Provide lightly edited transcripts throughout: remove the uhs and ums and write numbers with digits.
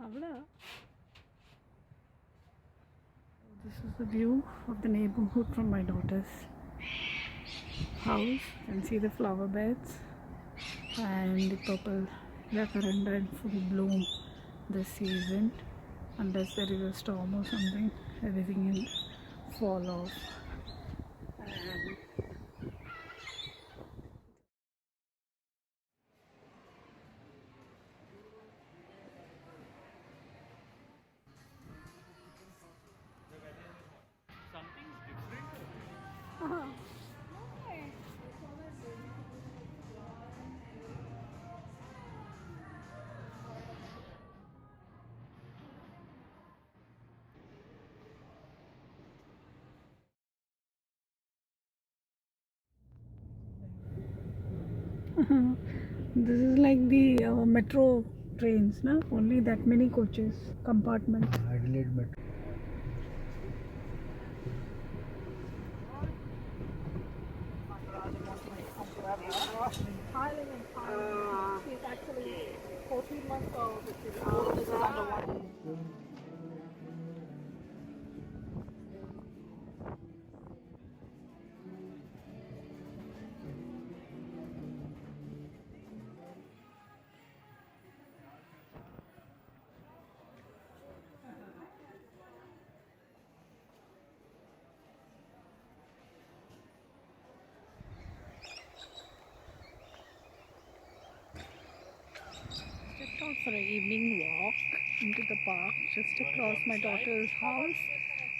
Avla. This is the view of the neighborhood from my daughter's house. You can see the flower beds and the purple jacaranda in full bloom this season. Unless there is a storm or something, everything will fall off. And this is like the metro trains, na? Only that many coaches, compartments. Adelaide Metro. She's actually 14 months old. All this is under one. Stepped out for an evening walk into the park just across my daughter's house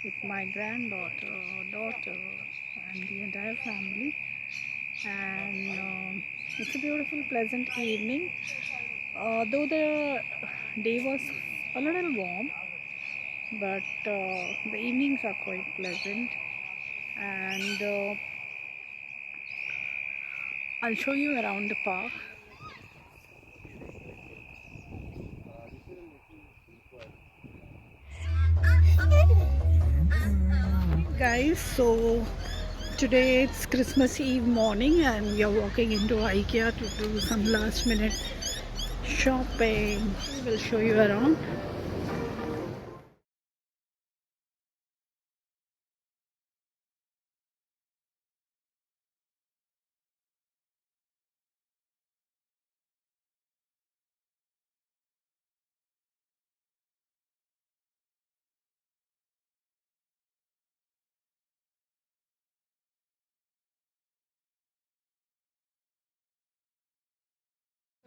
with my granddaughter, daughter, and the entire family. And it's a beautiful, pleasant evening. Though the day was a little warm, but the evenings are quite pleasant. And I'll show you around the park. Guys, so today it's Christmas Eve morning and we are walking into IKEA to do some last minute shopping. We'll show you around.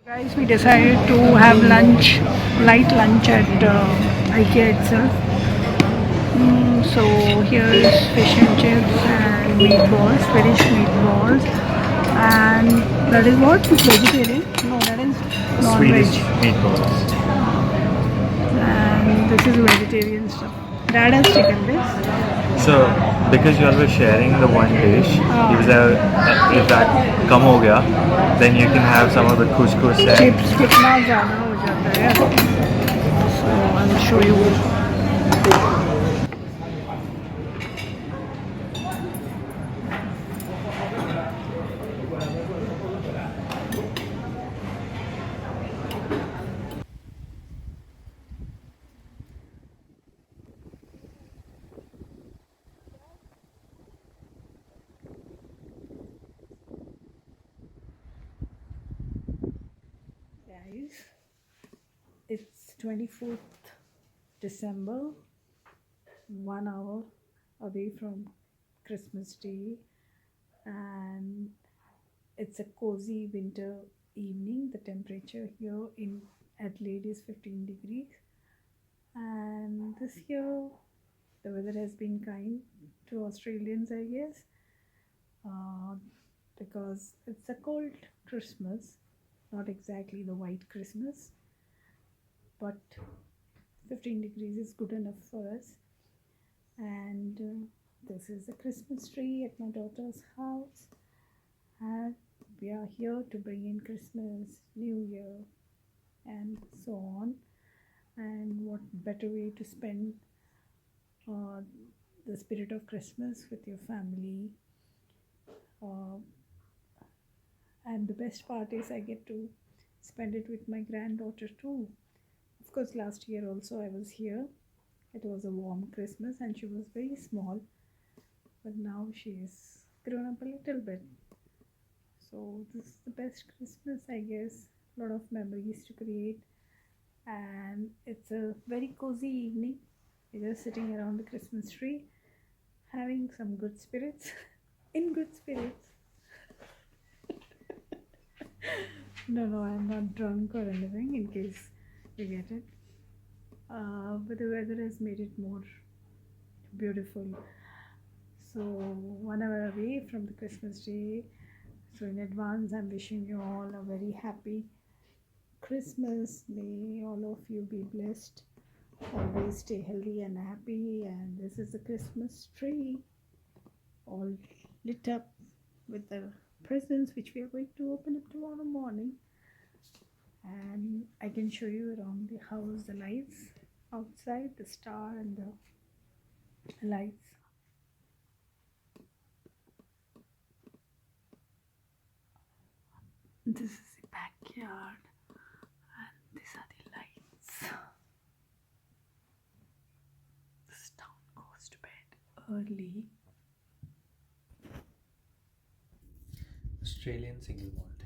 Guys, we decided to have lunch, light lunch at IKEA itself. So here is fish and chips and meatballs, Swedish meatballs, and that is what? Vegetarian? No, that is non-veg. Swedish meatballs. And this is vegetarian stuff. Dad has taken this. So, because you all were sharing the one dish, he was if that come ho gaya, then you can have some of the couscous and Chips कितना ज़्यादा हो जाता है. So I will show you. Guys, it's 24th December, 1 hour away from Christmas Day, and it's a cozy winter evening. The temperature here in Adelaide is 15 degrees, and this year the weather has been kind to Australians, I guess, uh, because it's a cold Christmas, not exactly the white Christmas, but 15 degrees is good enough for us. And this is the Christmas tree at my daughter's house, and we are here to bring in Christmas, New Year, and so on. And what better way to spend uh, the spirit of Christmas with your family? Uh, and the best part is I get to spend it with my granddaughter too. Of course, last year also I was here. It was a warm Christmas and she was very small, but now she's grown up a little bit. So this is the best Christmas, I guess. A lot of memories to create, and it's a very cozy evening. We're just sitting around the Christmas tree, having some good spirits, in good spirits. No, I'm not drunk or anything, in case you get it. But the weather has made it more beautiful. So 1 hour away from the Christmas day. So in advance, I'm wishing you all a very happy Christmas. May all of you be blessed. Always stay healthy and happy. And this is the Christmas tree, all lit up with the presents which we are going to open up tomorrow morning. And I can show you around the house the lights outside, the star and the lights. This is the backyard and these are the lights. This town goes to bed early. Australian single malt.